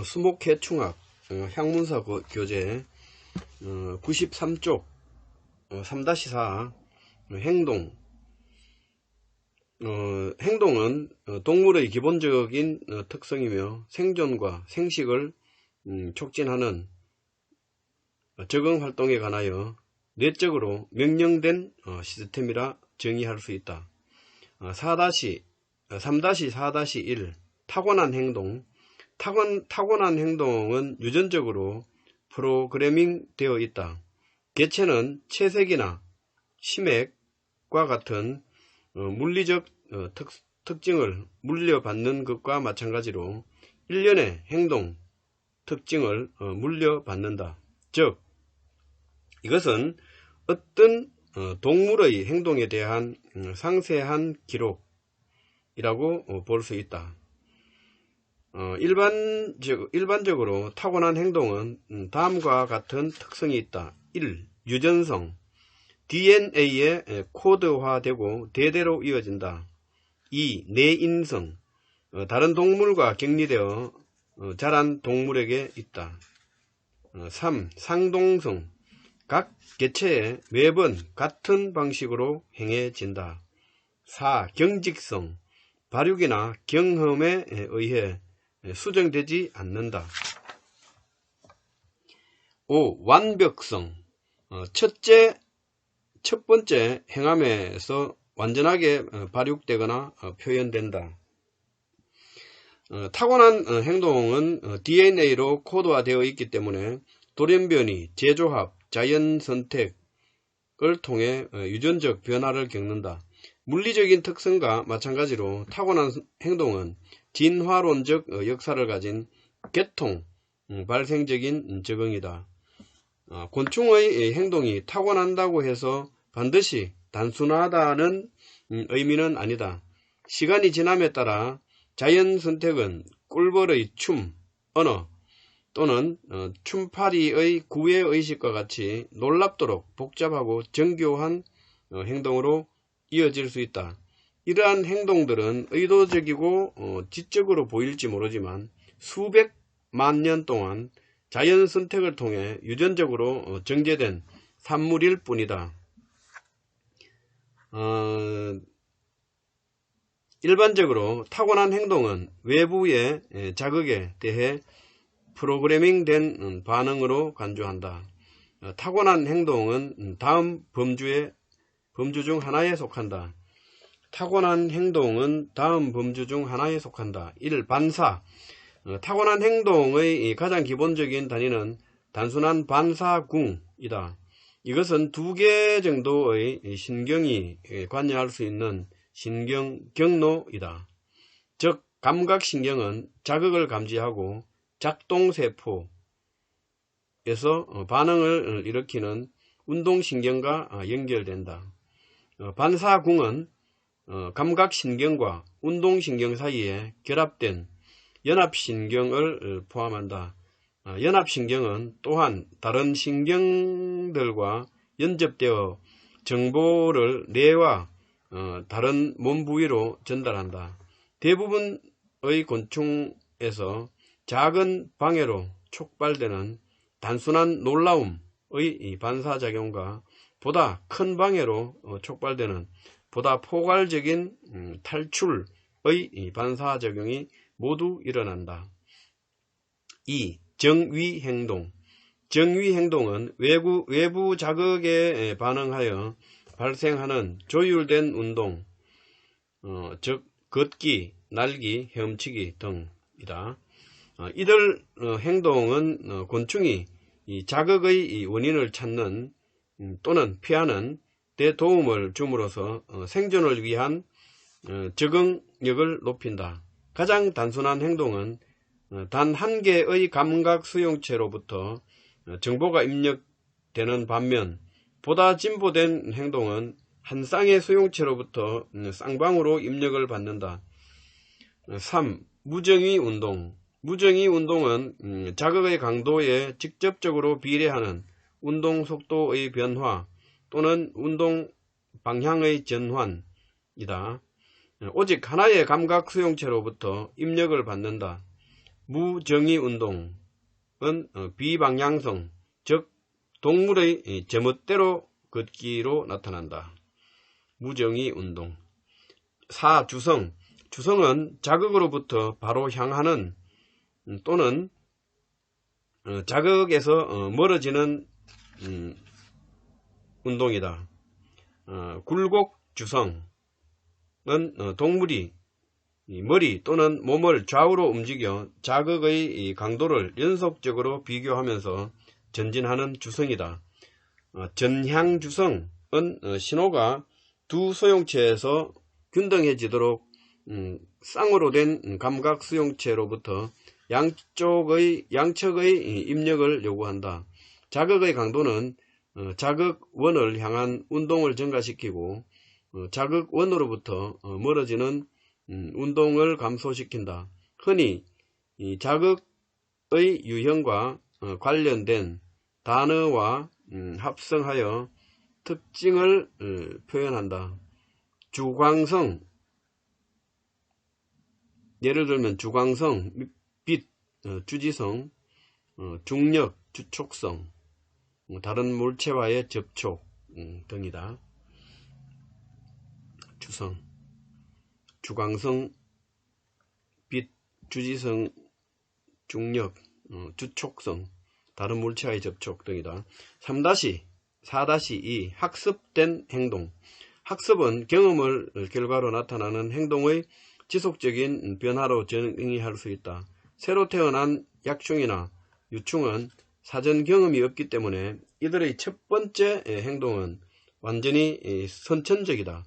수목회충학 향문사 교재 93쪽 3-4 행동. 행동은 동물의 기본적인 특성이며 생존과 생식을 촉진하는 적응활동에 관하여 내적으로 명령된 시스템이라 정의할 수 있다. 3-4-1 타고난 행동. 타고난 행동은 유전적으로 프로그래밍 되어 있다. 개체는 채색이나 심액과 같은 물리적 특징을 물려받는 것과 마찬가지로 일련의 행동 특징을 물려받는다. 즉 이것은 어떤 동물의 행동에 대한 상세한 기록이라고 볼 수 있다. 일반적으로 타고난 행동은 다음과 같은 특성이 있다. 1. 유전성. DNA에 코드화되고 대대로 이어진다. 2. 내인성. 다른 동물과 격리되어 자란 동물에게 있다. 3. 상동성. 각 개체에 매번 같은 방식으로 행해진다. 4. 경직성. 발육이나 경험에 의해 수정되지 않는다. 5. 완벽성. 첫 번째 행함에서 완전하게 발육되거나 표현된다. 타고난 행동은 DNA로 코드화되어 있기 때문에 돌연변이, 재조합, 자연선택을 통해 유전적 변화를 겪는다. 물리적인 특성과 마찬가지로 타고난 행동은 진화론적 역사를 가진 계통 발생적인 적응이다. 곤충의 행동이 타고난다고 해서 반드시 단순하다는 의미는 아니다. 시간이 지남에 따라 자연선택은 꿀벌의 춤, 언어 또는 춤파리의 구애의식과 같이 놀랍도록 복잡하고 정교한 행동으로 이어질 수 있다. 이러한 행동들은 의도적이고 지적으로 보일지 모르지만 수백만 년 동안 자연선택을 통해 유전적으로 정제된 산물일 뿐이다. 일반적으로 타고난 행동은 외부의 자극에 대해 프로그래밍된 반응으로 간주한다. 타고난 행동은 다음 범주 중 하나에 속한다. 타고난 행동은 다음 범주 중 하나에 속한다. 1. 반사. 타고난 행동의 가장 기본적인 단위는 단순한 반사궁이다. 이것은 2개 정도의 신경이 관여할 수 있는 신경 경로이다. 즉 감각신경은 자극을 감지하고 작동세포에서 반응을 일으키는 운동신경과 연결된다. 반사궁은 감각신경과 운동신경 사이에 결합된 연합신경을 포함한다. 연합신경은 또한 다른 신경들과 연접되어 정보를 뇌와 다른 몸 부위로 전달한다. 대부분의 곤충에서 작은 방해로 촉발되는 단순한 놀라움의 반사작용과 보다 큰 방해로 촉발되는 보다 포괄적인 탈출의 반사작용이 모두 일어난다. 2. 정위행동. 정위행동은 외부 자극에 반응하여 발생하는 조율된 운동, 즉 걷기, 날기, 헤엄치기 등이다. 이들 행동은 곤충이 자극의 원인을 찾는 또는 피하는 데 도움을 줌으로써 생존을 위한 적응력을 높인다. 가장 단순한 행동은 단 한 개의 감각 수용체로부터 정보가 입력되는 반면 보다 진보된 행동은 한 쌍의 수용체로부터 쌍방으로 입력을 받는다. 3. 무정위 운동. 무정위 운동은 자극의 강도에 직접적으로 비례하는 운동 속도의 변화 또는 운동 방향의 전환이다. 오직 하나의 감각 수용체로부터 입력을 받는다. 무정의 운동은 비방향성, 즉 동물의 제멋대로 걷기로 나타난다. 무정의 운동. 4. 주성. 주성은 자극으로부터 바로 향하는 또는 자극에서 멀어지는 운동이다. 굴곡주성은 동물이 머리 또는 몸을 좌우로 움직여 자극의 강도를 연속적으로 비교하면서 전진하는 주성이다. 전향주성은 신호가 두 소용체에서 균등해지도록 쌍으로 된 감각 수용체로부터 양측의 입력을 요구한다. 자극의 강도는 자극원을 향한 운동을 증가시키고 자극원으로부터 멀어지는 운동을 감소시킨다. 흔히 자극의 유형과 관련된 단어와 합성하여 특징을 표현한다. 주광성, 예를 들면 주광성, 빛, 주지성, 중력, 주촉성, 다른 물체와의 접촉 등이다. 주성, 주광성, 빛, 주지성, 중력, 주촉성, 다른 물체와의 접촉 등이다. 4-2 학습된 행동. 학습은 경험을 결과로 나타나는 행동의 지속적인 변화로 정의할 수 있다. 새로 태어난 약충이나 유충은 사전 경험이 없기 때문에 이들의 첫 번째 행동은 완전히 선천적이다.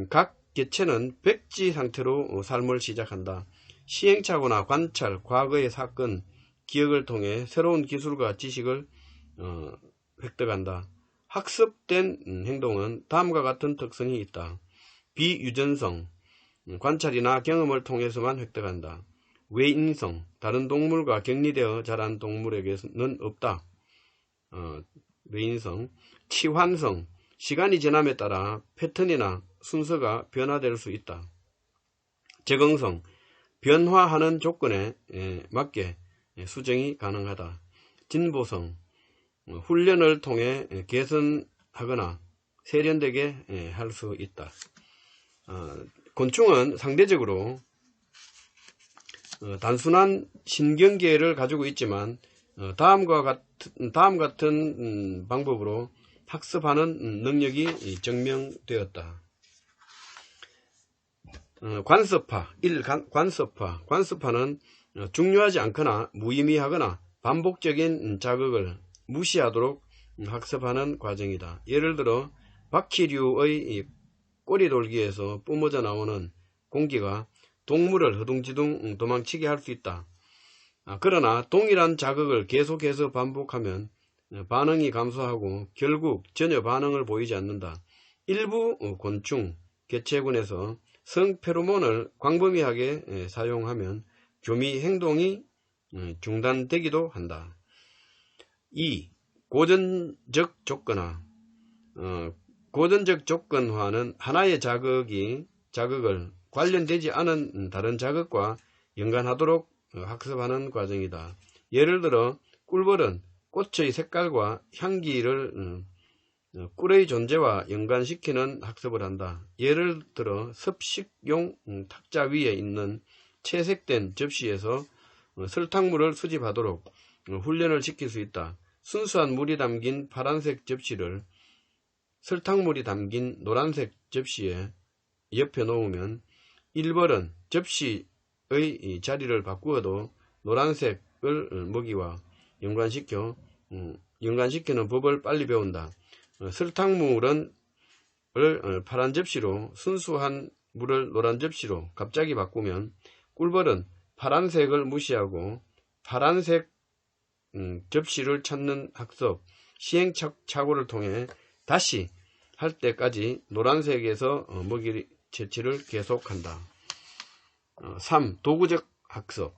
각 개체는 백지 상태로 삶을 시작한다. 시행착오나 관찰, 과거의 사건, 기억을 통해 새로운 기술과 지식을 획득한다. 학습된 행동은 다음과 같은 특성이 있다. 비유전성, 관찰이나 경험을 통해서만 획득한다. 외인성, 다른 동물과 격리되어 자란 동물에게는 없다. 외인성. 치환성, 시간이 지남에 따라 패턴이나 순서가 변화될 수 있다. 적응성, 변화하는 조건에 맞게 수정이 가능하다. 진보성, 훈련을 통해 개선하거나 세련되게 할 수 있다. 곤충은 상대적으로 단순한 신경계를 가지고 있지만 다음 같은 방법으로 학습하는 능력이 증명되었다. 관습화. 1. 관습화. 관습화는 중요하지 않거나 무의미하거나 반복적인 자극을 무시하도록 학습하는 과정이다. 예를 들어 바퀴류의 꼬리돌기에서 뿜어져 나오는 공기가 동물을 허둥지둥 도망치게 할 수 있다. 그러나 동일한 자극을 계속해서 반복하면 반응이 감소하고 결국 전혀 반응을 보이지 않는다. 일부 곤충, 개체군에서 성페로몬을 광범위하게 사용하면 교미 행동이 중단되기도 한다. 2. 고전적 조건화. 고전적 조건화는 하나의 자극을 관련되지 않은 다른 자극과 연관하도록 학습하는 과정이다. 예를 들어 꿀벌은 꽃의 색깔과 향기를 꿀의 존재와 연관시키는 학습을 한다. 예를 들어 습식용 탁자 위에 있는 채색된 접시에서 설탕물을 수집하도록 훈련을 시킬 수 있다. 순수한 물이 담긴 파란색 접시를 설탕물이 담긴 노란색 접시에 옆에 놓으면 1벌은 접시의 자리를 바꾸어도 노란색을 먹이와 연관시키는 법을 빨리 배운다. 설탕물을 파란 접시로, 순수한 물을 노란 접시로 갑자기 바꾸면 꿀벌은 파란색을 무시하고 파란색 접시를 찾는 학습, 시행착오를 통해 다시 할 때까지 노란색에서 먹이 채취를 계속한다. 3. 도구적 학습.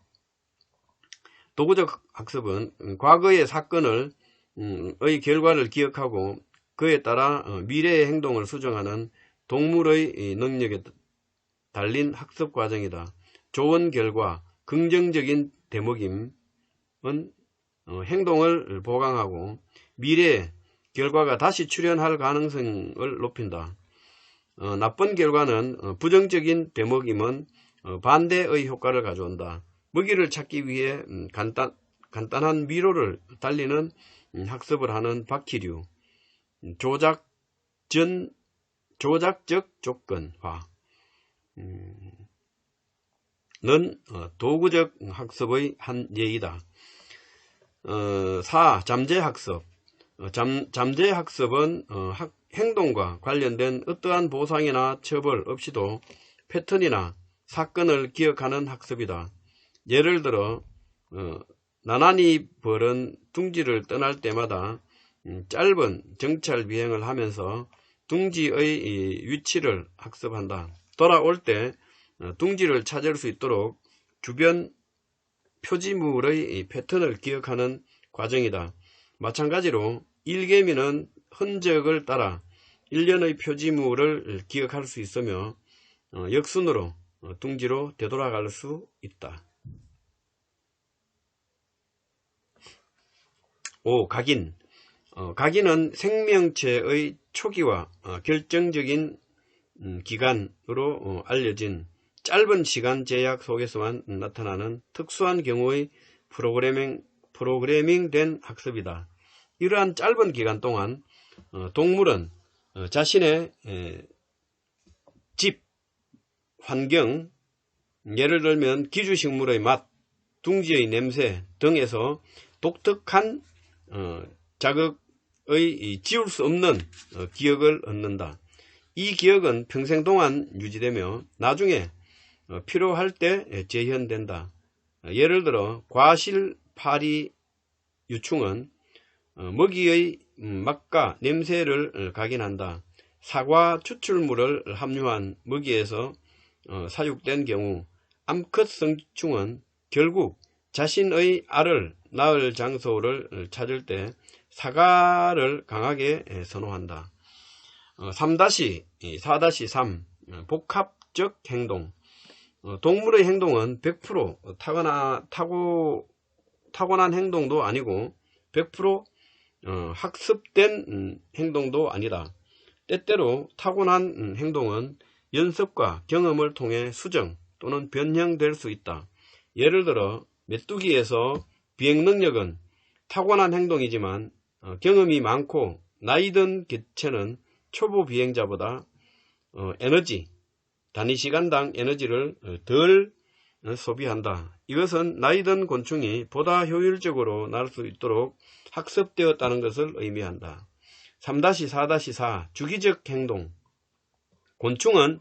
도구적 학습은 과거의 사건의 결과를 기억하고 그에 따라 미래의 행동을 수정하는 동물의 능력에 달린 학습 과정이다. 좋은 결과, 긍정적인 대먹임은 행동을 보강하고 미래에 결과가 다시 출현할 가능성을 높인다. 나쁜 결과는 부정적인 대먹임은 반대의 효과를 가져온다. 먹이를 찾기 위해 간단한 미로를 달리는 학습을 하는 바퀴류, 조작적 조건화 는 도구적 학습의 한 예이다. 4. 잠재학습. 잠재학습은 행동과 관련된 어떠한 보상이나 처벌 없이도 패턴이나 사건을 기억하는 학습이다. 예를 들어 나나니 벌은 둥지를 떠날 때마다 짧은 정찰 비행을 하면서 둥지의 위치를 학습한다. 돌아올 때 둥지를 찾을 수 있도록 주변 표지물의 패턴을 기억하는 과정이다. 마찬가지로 일개미는 흔적을 따라 일련의 표지물을 기억할 수 있으며 역순으로 둥지로 되돌아갈 수 있다. 5. 각인. 각인은 생명체의 초기와 결정적인 기간으로 알려진 짧은 시간 제약 속에서만 나타나는 특수한 경우의 프로그래밍된 학습이다. 이러한 짧은 기간 동안 동물은 자신의 집, 환경, 예를 들면 기주식물의 맛, 둥지의 냄새 등에서 독특한 자극의 지울 수 없는 기억을 얻는다. 이 기억은 평생 동안 유지되며 나중에 필요할 때 재현된다. 예를 들어 과실파리 유충은 먹이의 맛과 냄새를 각인한다. 사과 추출물을 함유한 먹이에서 사육된 경우 암컷 성충은 결국 자신의 알을 낳을 장소를 찾을 때 사과를 강하게 선호한다. 4-3 복합적 행동. 동물의 행동은 100% 타고난 행동도 아니고 100% 학습된 행동도 아니다. 때때로 타고난 행동은 연습과 경험을 통해 수정 또는 변형될 수 있다. 예를 들어 메뚜기에서 비행 능력은 타고난 행동이지만 경험이 많고 나이 든 개체는 초보 비행자보다 단위 시간당 에너지를 덜 소비한다. 이것은 나이 든 곤충이 보다 효율적으로 날 수 있도록 학습되었다는 것을 의미한다. 3-4-4 주기적 행동. 곤충은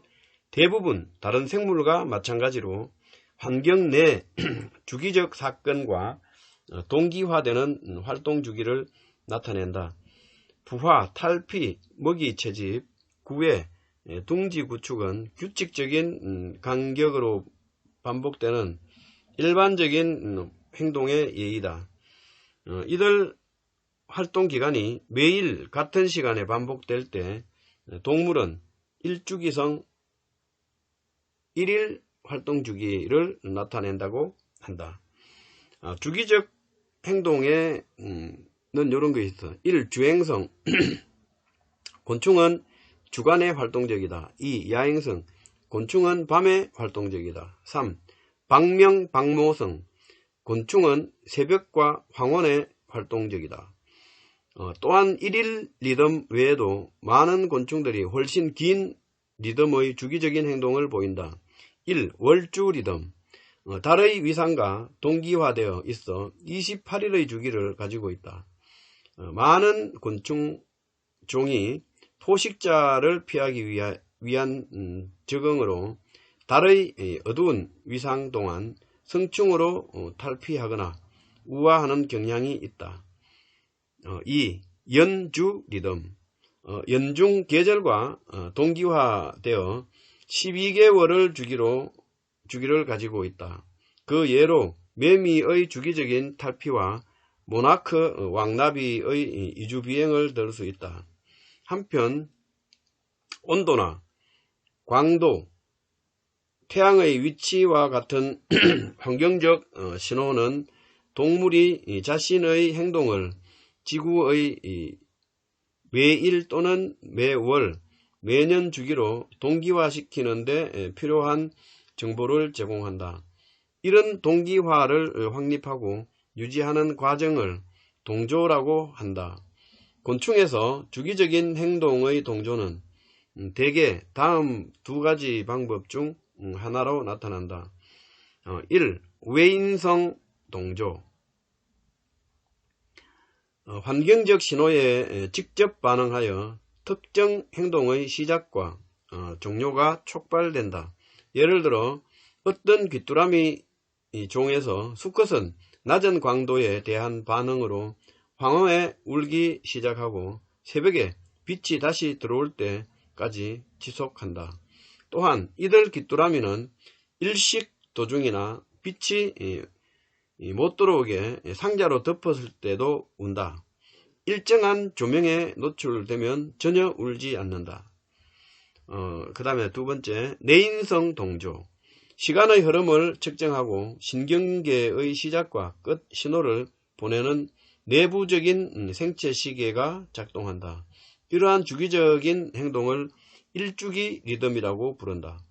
대부분 다른 생물과 마찬가지로 환경 내 주기적 사건과 동기화되는 활동 주기를 나타낸다. 부화, 탈피, 먹이 채집, 구애, 둥지 구축은 규칙적인 간격으로 반복되는 일반적인 행동의 예이다. 이들 활동 기간이 매일 같은 시간에 반복될 때 동물은 일주기성 1일 활동 주기를 나타낸다고 한다. 주기적 행동에는 이런 게 있어. 1. 주행성. 곤충은 주간에 활동적이다. 2. 야행성. 곤충은 밤에 활동적이다. 3. 방명, 방모성. 곤충은 새벽과 황혼에 활동적이다. 또한 1일 리듬 외에도 많은 곤충들이 훨씬 긴 리듬의 주기적인 행동을 보인다. 1. 월주 리듬. 달의 위상과 동기화되어 있어 28일의 주기를 가지고 있다. 많은 곤충 종이 포식자를 피하기 위한 적응으로 달의 어두운 위상 동안 성충으로 탈피하거나 우화하는 경향이 있다. 2. 연주 리듬. 연중 계절과 동기화되어 12개월을 주기를 가지고 있다. 그 예로 매미의 주기적인 탈피와 모나크 왕나비의 이주비행을 들 수 있다. 한편 온도나 광도, 태양의 위치와 같은 환경적 신호는 동물이 자신의 행동을 지구의 매일 또는 매월, 매년 주기로 동기화시키는 데 필요한 정보를 제공한다. 이런 동기화를 확립하고 유지하는 과정을 동조라고 한다. 곤충에서 주기적인 행동의 동조는 대개 다음 두 가지 방법 중 하나로 나타난다. 1. 외인성 동조. 환경적 신호에 직접 반응하여 특정 행동의 시작과 종료가 촉발된다. 예를 들어 어떤 귀뚜라미 종에서 수컷은 낮은 광도에 대한 반응으로 황호에 울기 시작하고 새벽에 빛이 다시 들어올 때까지 지속한다. 또한 이들 귀뚜라미는 일식 도중이나 빛이 못 들어오게 상자로 덮었을 때도 운다. 일정한 조명에 노출되면 전혀 울지 않는다. 그 다음에 두 번째, 내인성 동조. 시간의 흐름을 측정하고 신경계의 시작과 끝 신호를 보내는 내부적인 생체 시계가 작동한다. 이러한 주기적인 행동을 일주기 리듬이라고 부른다.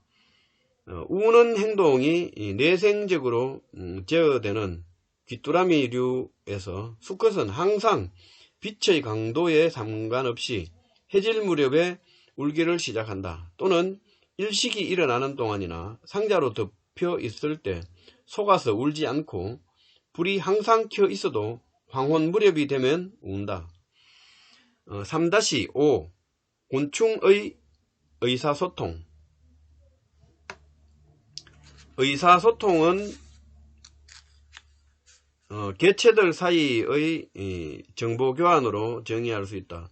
우는 행동이 내생적으로 제어되는 귀뚜라미류에서 수컷은 항상 빛의 강도에 상관없이 해질 무렵에 울기를 시작한다. 또는 일식이 일어나는 동안이나 상자로 덮여 있을 때 속아서 울지 않고 불이 항상 켜 있어도 황혼 무렵이 되면 운다. 3-5 곤충의 의사소통. 의사소통은 개체들 사이의 정보교환으로 정의할 수 있다.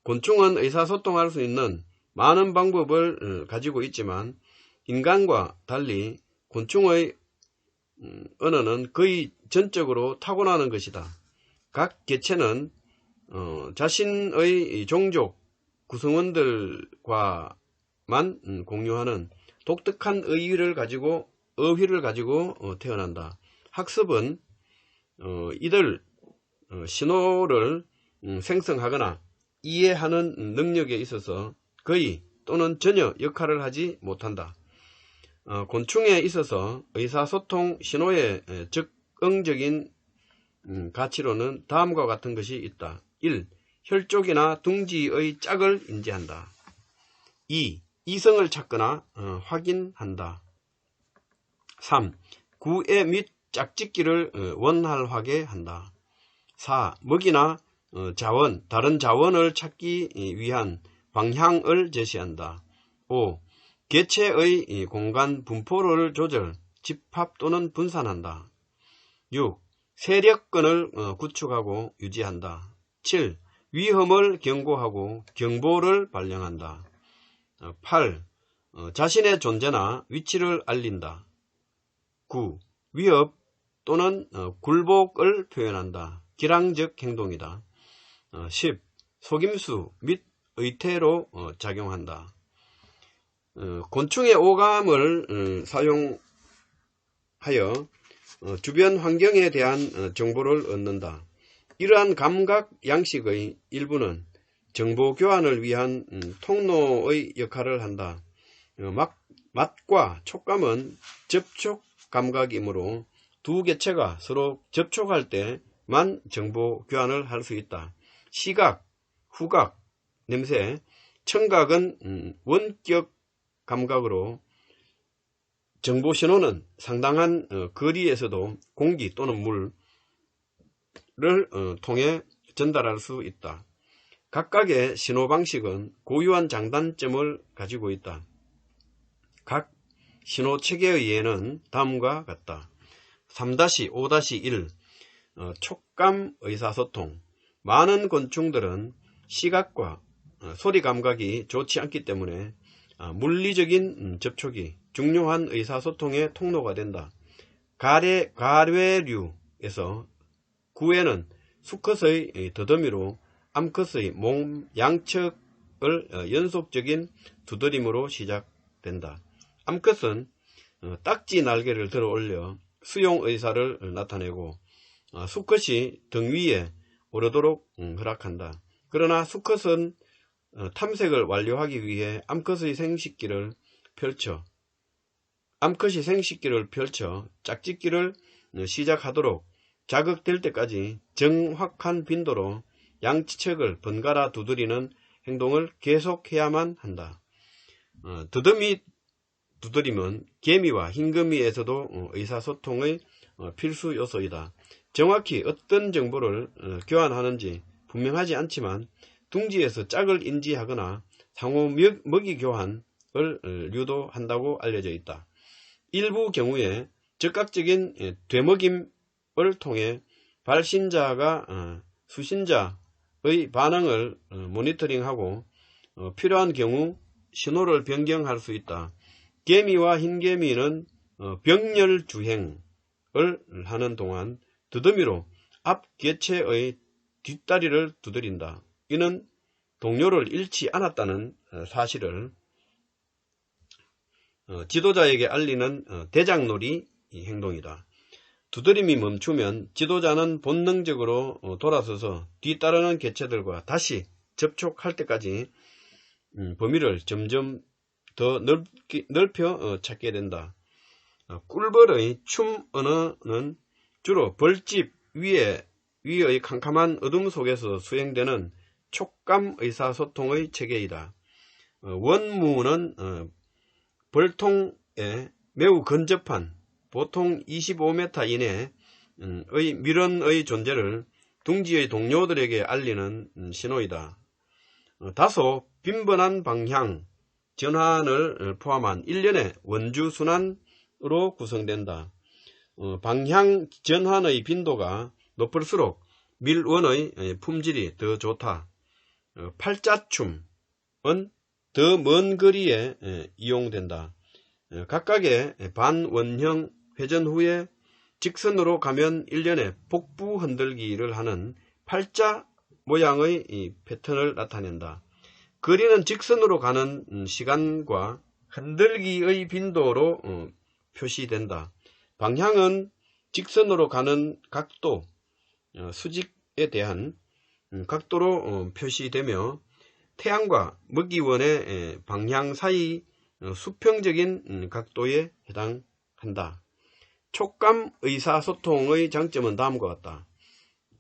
곤충은 의사소통할 수 있는 많은 방법을 가지고 있지만 인간과 달리 곤충의 언어는 거의 전적으로 타고나는 것이다. 각 개체는 자신의 종족 구성원들과만 공유하는 독특한 어휘를 가지고 태어난다. 학습은 이들 신호를 생성하거나 이해하는 능력에 있어서 거의 또는 전혀 역할을 하지 못한다. 곤충에 있어서 의사소통 신호의 적응적인 가치로는 다음과 같은 것이 있다. 1. 혈족이나 둥지의 짝을 인지한다. 2. 이성을 찾거나 확인한다. 3. 구애 및 짝짓기를 원활하게 한다. 4. 먹이나 자원, 다른 자원을 찾기 위한 방향을 제시한다. 5. 개체의 공간 분포를 조절, 집합 또는 분산한다. 6. 세력권을 구축하고 유지한다. 7. 위험을 경고하고 경보를 발령한다. 8. 자신의 존재나 위치를 알린다. 9. 위협 또는 굴복을 표현한다. 기량적 행동이다. 10. 속임수 및 의태로 작용한다. 곤충의 오감을 사용하여 주변 환경에 대한 정보를 얻는다. 이러한 감각 양식의 일부는 정보 교환을 위한 통로의 역할을 한다. 맛과 촉감은 접촉 감각이므로 두 개체가 서로 접촉할 때만 정보 교환을 할 수 있다. 시각, 후각, 냄새, 청각은 원격 감각으로 정보 신호는 상당한 거리에서도 공기 또는 물을 통해 전달할 수 있다. 각각의 신호 방식은 고유한 장단점을 가지고 있다. 각 신호 체계의 예는 다음과 같다. 3-5-1 촉감 의사소통. 많은 곤충들은 시각과 소리 감각이 좋지 않기 때문에 물리적인 접촉이 중요한 의사소통의 통로가 된다. 가뢰류에서 구애는 수컷의 더듬이로 암컷의 몸 양측을 연속적인 두드림으로 시작된다. 암컷은 딱지 날개를 들어 올려 수용 의사를 나타내고 수컷이 등 위에 오르도록 허락한다. 그러나 수컷은 탐색을 완료하기 위해 암컷이 생식기를 펼쳐 짝짓기를 시작하도록 자극될 때까지 정확한 빈도로 양치척을 번갈아 두드리는 행동을 계속해야만 한다. 두드림은 개미와 흰거미에서도 의사소통의 필수 요소이다. 정확히 어떤 정보를 교환하는지 분명하지 않지만 둥지에서 짝을 인지하거나 상호 먹이 교환을 유도한다고 알려져 있다. 일부 경우에 즉각적인 되먹임을 통해 발신자가 수신자의 반응을 모니터링하고 필요한 경우 신호를 변경할 수 있다. 개미와 흰개미는 병렬주행을 하는 동안 두더미로 앞 개체의 뒷다리를 두드린다. 이는 동료를 잃지 않았다는 사실을 지도자에게 알리는 대장놀이 행동이다. 두드림이 멈추면 지도자는 본능적으로 돌아서서 뒤따르는 개체들과 다시 접촉할 때까지 범위를 점점 더 넓혀 찾게 된다. 꿀벌의 춤 언어는 주로 벌집 위의 캄캄한 어둠 속에서 수행되는 촉감 의사소통의 체계이다. 원무는 벌통에 매우 근접한 보통 25m 이내의 밀원의 존재를 둥지의 동료들에게 알리는 신호이다. 다소 빈번한 방향 전환을 포함한 일련의 원주 순환으로 구성된다. 방향 전환의 빈도가 높을수록 밀원의 품질이 더 좋다. 팔자춤은 더 먼 거리에 이용된다. 각각의 반원형 회전 후에 직선으로 가면 일련의 복부 흔들기를 하는 팔자 모양의 패턴을 나타낸다. 거리는 직선으로 가는 시간과 흔들기의 빈도로 표시된다. 방향은 직선으로 가는 각도, 수직에 대한 각도로 표시되며 태양과 먹이원의 방향 사이 수평적인 각도에 해당한다. 촉감 의사소통의 장점은 다음과 같다.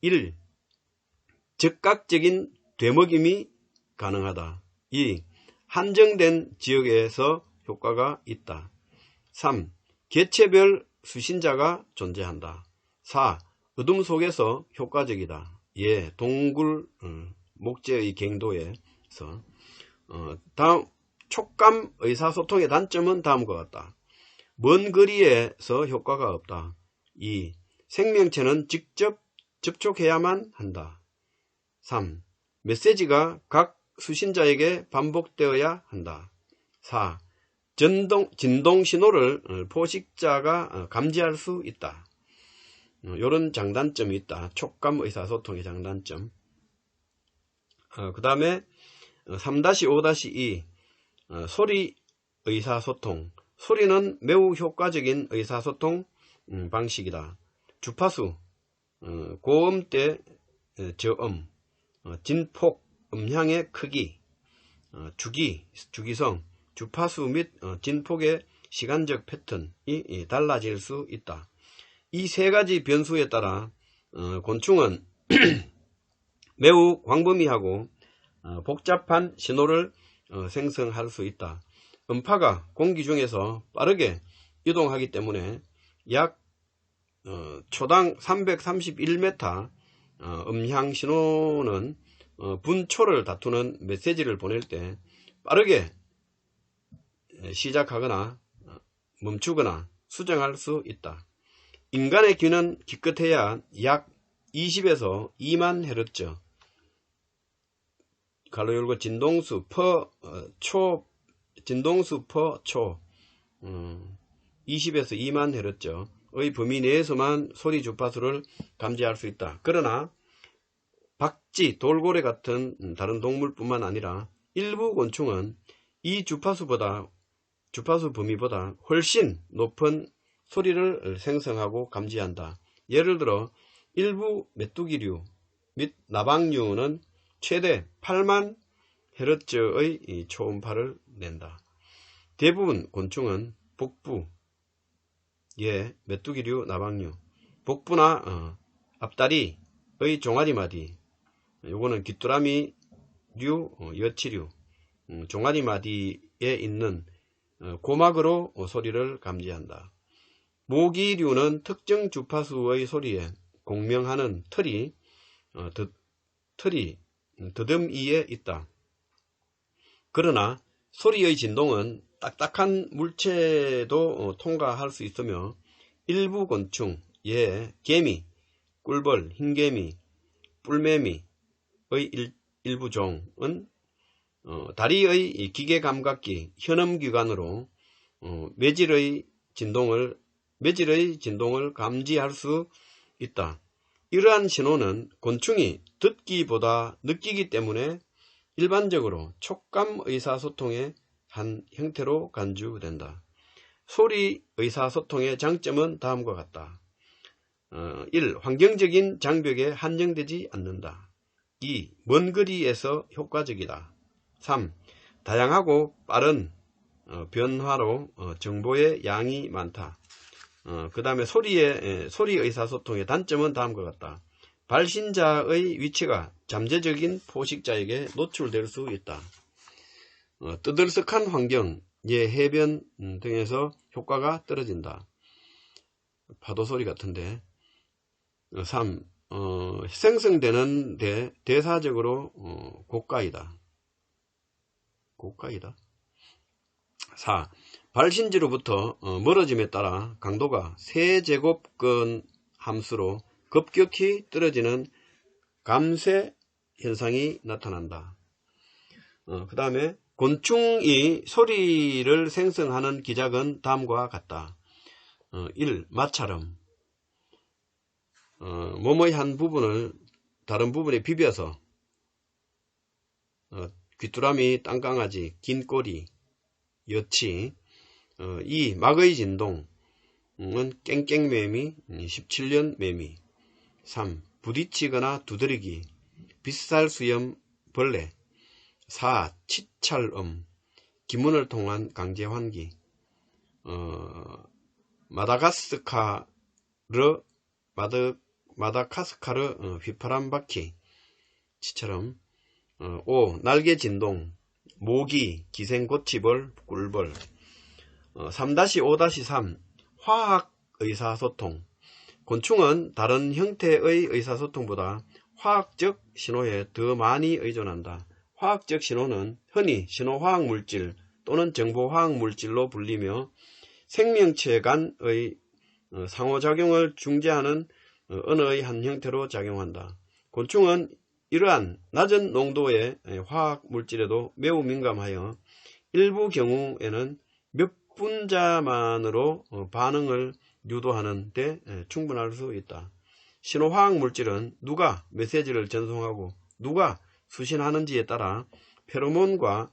1. 즉각적인 되먹임이 가능하다. 2. 한정된 지역에서 효과가 있다. 3. 개체별 수신자가 존재한다. 4. 어둠 속에서 효과적이다. 예, 동굴 목재의 갱도에서. 다음 촉감 의사소통의 단점은 다음과 같다. 먼 거리에서 효과가 없다. 2. 생명체는 직접 접촉해야만 한다. 3. 메시지가 각 수신자에게 반복되어야 한다. 4. 진동 신호를 포식자가 감지할 수 있다. 이런 장단점이 있다. 촉감 의사소통의 장단점. 그 다음에 3-5-2 소리 의사소통. 소리는 매우 효과적인 의사소통 방식이다. 주파수, 고음대, 저음, 진폭, 음향의 크기, 주기성, 주파수 및 진폭의 시간적 패턴이 달라질 수 있다. 이 세 가지 변수에 따라 곤충은 매우 광범위하고 복잡한 신호를 생성할 수 있다. 음파가 공기 중에서 빠르게 이동하기 때문에 약 초당 331m 음향 신호는 분초를 다투는 메시지를 보낼 때 빠르게 시작하거나 멈추거나 수정할 수 있다. 인간의 귀는 기껏해야 약 20에서 2만 헤르츠 가로 열고 진동수 퍼 초 20에서 2만 헤르츠의 범위 내에서만 소리 주파수를 감지할 수 있다. 그러나 박쥐, 돌고래 같은 다른 동물뿐만 아니라 일부 곤충은 이 주파수보다 주파수 범위보다 훨씬 높은 소리를 생성하고 감지한다. 예를 들어 일부 메뚜기류 및 나방류는 최대 8만 헤르츠의 초음파를 낸다. 대부분 곤충은 복부, 메뚜기류, 나방류, 복부나 앞다리의 종아리마디, 요거는 귀뚜라미류, 여치류, 종아리마디에 있는 고막으로 소리를 감지한다. 모기류는 특정 주파수의 소리에 공명하는 털이 더듬이에 있다. 그러나 소리의 진동은 딱딱한 물체도 통과할 수 있으며 일부 곤충, 개미, 꿀벌, 흰개미, 뿔매미의 일부 종은 다리의 기계감각기 현음기관으로 매질의 진동을 감지할 수 있다. 이러한 신호는 곤충이 듣기보다 느끼기 때문에 일반적으로 촉감 의사소통의 한 형태로 간주된다. 소리 의사소통의 장점은 다음과 같다. 1. 환경적인 장벽에 한정되지 않는다. 2. 먼 거리에서 효과적이다. 3. 다양하고 빠른 변화로 정보의 양이 많다. 그 다음에 소리 의사소통의 단점은 다음과 같다. 발신자의 위치가 잠재적인 포식자에게 노출될 수 있다. 뜨들썩한 환경, 해변 등에서 효과가 떨어진다. 파도 소리 같은데. 3. 생성되는데 대사적으로 고가이다. 4. 발신지로부터 멀어짐에 따라 강도가 세제곱근 함수로 급격히 떨어지는 감쇄 현상이 나타난다. 그 다음에 곤충이 소리를 생성하는 기작은 다음과 같다. 1. 마찰음. 몸의 한 부분을 다른 부분에 비벼서 귀뚜라미, 땅강아지, 긴 꼬리, 여치. 2. 막의 진동은 깽깽매미, 17년 매미. 3. 부딪히거나 두드리기, 빗살수염 벌레. 4. 치찰음, 기문을 통한 강제 환기. 마다가스카르 휘파람 바퀴, 치처럼. 5. 날개 진동, 모기, 기생고치벌, 꿀벌. 3-5-3 화학 의사소통. 곤충은 다른 형태의 의사소통보다 화학적 신호에 더 많이 의존한다. 화학적 신호는 흔히 신호화학물질 또는 정보화학물질로 불리며 생명체 간의 상호작용을 중재하는 언어의 한 형태로 작용한다. 곤충은 이러한 낮은 농도의 화학물질에도 매우 민감하여 일부 경우에는 몇 분자만으로 반응을 유도하는 데 충분할 수 있다. 신호화학물질은 누가 메시지를 전송하고 누가 수신하는지에 따라 페로몬과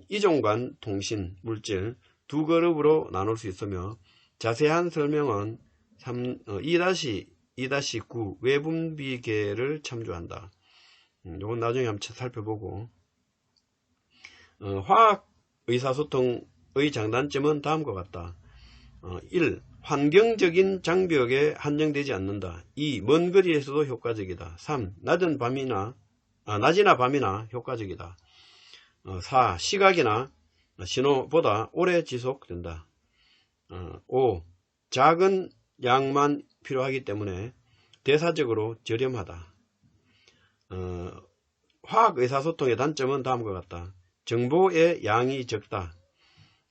이종간 통신 물질 두 그룹으로 나눌 수 있으며 자세한 설명은 2-2-9 외분비계를 참조한다. 이건 나중에 한번 살펴보고. 화학 의사소통의 장단점은 다음과 같다. 1. 환경적인 장벽에 한정되지 않는다. 2. 먼 거리에서도 효과적이다. 3. 낮이나 밤이나 효과적이다. 4. 시각이나 신호보다 오래 지속된다. 5. 작은 양만 필요하기 때문에 대사적으로 저렴하다. 화학 의사소통의 단점은 다음과 같다. 정보의 양이 적다.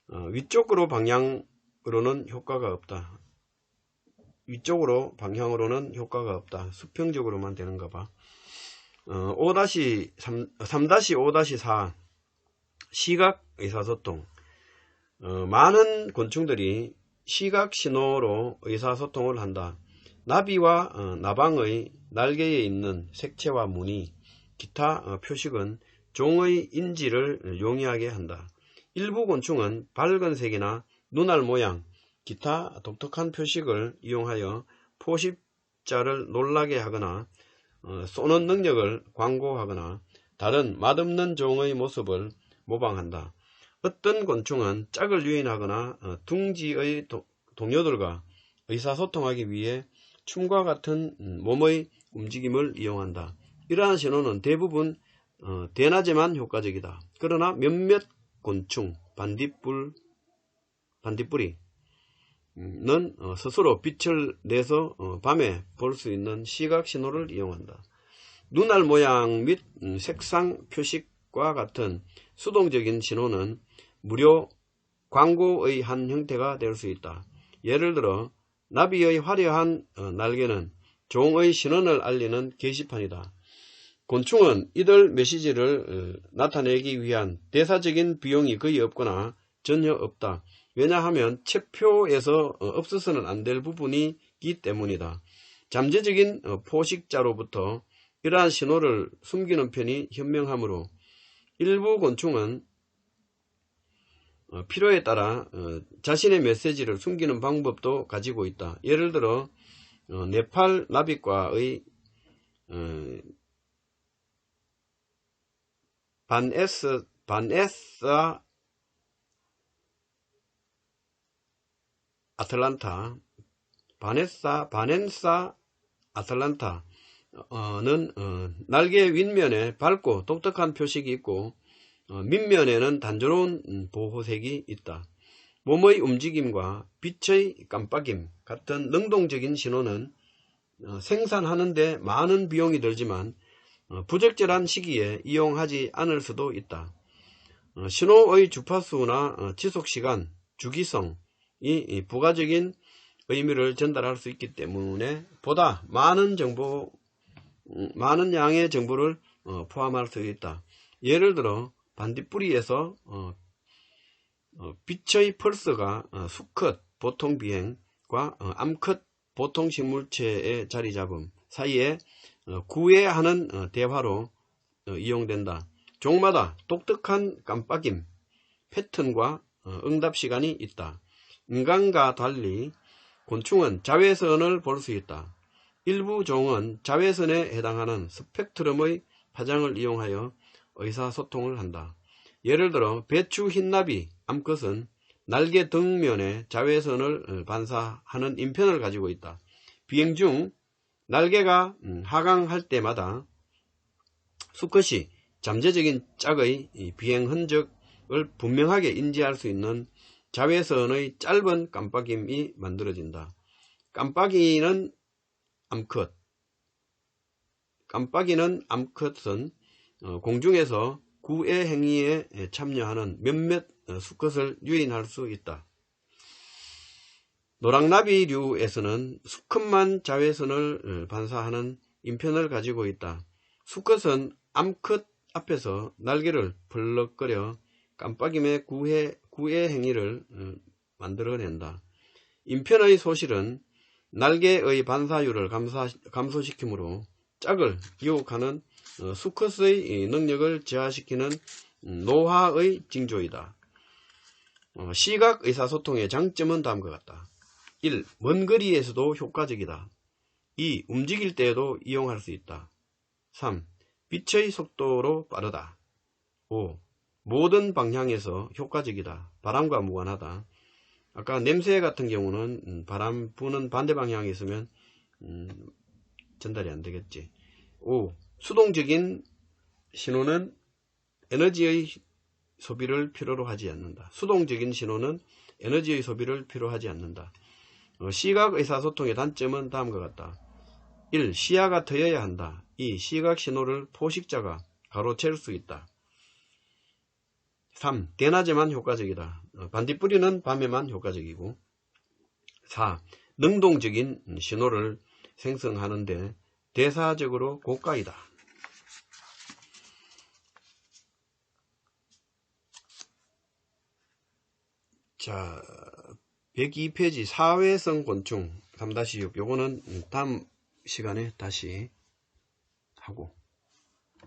위쪽으로 방향으로는 효과가 없다. 수평적으로만 되는가 봐. 3-5-4 시각 의사소통. 많은 곤충들이 시각 신호로 의사소통을 한다. 나비와 나방의 날개에 있는 색채와 무늬, 기타 표식은 종의 인지를 용이하게 한다. 일부 곤충은 밝은 색이나 눈알 모양, 기타 독특한 표식을 이용하여 포식자를 놀라게 하거나 쏘는 능력을 광고하거나 다른 맛없는 종의 모습을 모방한다. 어떤 곤충은 짝을 유인하거나 둥지의 동료들과 의사소통하기 위해 춤과 같은 몸의 움직임을 이용한다. 이러한 신호는 대부분 대낮에만 효과적이다. 그러나 몇몇 곤충, 반딧불이는 스스로 빛을 내서 밤에 볼 수 있는 시각 신호를 이용한다. 눈알 모양 및 색상 표식과 같은 수동적인 신호는 무료 광고의 한 형태가 될 수 있다. 예를 들어 나비의 화려한 날개는 종의 신원을 알리는 게시판이다. 곤충은 이들 메시지를 나타내기 위한 대사적인 비용이 거의 없거나 전혀 없다. 왜냐하면 체표에서 없어서는 안 될 부분이기 때문이다. 잠재적인 포식자로부터 이러한 신호를 숨기는 편이 현명하므로 일부 곤충은 필요에 따라 자신의 메시지를 숨기는 방법도 가지고 있다. 예를 들어 네팔 나비과의 바네사 아틀란타, 바넨사 아틀란타는 날개 윗면에 밝고 독특한 표식이 있고 밑면에는 단조로운 보호색이 있다. 몸의 움직임과 빛의 깜빡임 같은 능동적인 신호는 생산하는 데 많은 비용이 들지만 부적절한 시기에 이용하지 않을 수도 있다. 신호의 주파수나 지속시간, 주기성이 부가적인 의미를 전달할 수 있기 때문에 보다 많은 양의 정보를 포함할 수 있다. 예를 들어 반딧불이에서 빛의 펄스가 수컷 보통 비행과 암컷 보통 식물체의 자리 잡음 사이에 구애하는 대화로 이용된다. 종마다 독특한 깜빡임 패턴과 응답 시간이 있다. 인간과 달리 곤충은 자외선을 볼 수 있다. 일부 종은 자외선에 해당하는 스펙트럼의 파장을 이용하여 의사소통을 한다. 예를 들어 배추 흰나비 암컷은 날개 등면에 자외선을 반사하는 인편을 가지고 있다. 비행 중 날개가 하강할 때마다 수컷이 잠재적인 짝의 비행 흔적을 분명하게 인지할 수 있는 자외선의 짧은 깜빡임이 만들어진다. 깜빡이는 암컷은 공중에서 구애 행위에 참여하는 몇몇 수컷을 유인할 수 있다. 노랑나비류에서는 수컷만 자외선을 반사하는 인편을 가지고 있다. 수컷은 암컷 앞에서 날개를 벌럭거려 깜빡임의 구애 행위를 만들어낸다. 인편의 소실은 날개의 반사율을 감소시키므로 짝을 유혹하는 수컷의 능력을 저하시키는 노화의 징조이다. 시각 의사소통의 장점은 다음과 같다. 1. 먼 거리에서도 효과적이다. 2. 움직일 때에도 이용할 수 있다. 3. 빛의 속도로 빠르다. 5. 모든 방향에서 효과적이다. 바람과 무관하다. 아까 냄새 같은 경우는 바람 부는 반대 방향에 있으면 전달이 안 되겠지. 5. 수동적인 신호는 에너지의 소비를 필요로 하지 않는다. 수동적인 신호는 에너지의 소비를 필요하지 않는다. 시각 의사소통의 단점은 다음과 같다. 1. 시야가 트여야 한다. 2. 시각 신호를 포식자가 가로챌 수 있다. 3. 대낮에만 효과적이다. 반딧불이는 밤에만 효과적이고. 4. 능동적인 신호를 생성하는데 대사적으로 고가이다. 자, 102페이지 사회성 곤충 3-6 요거는 다음 시간에 다시 하고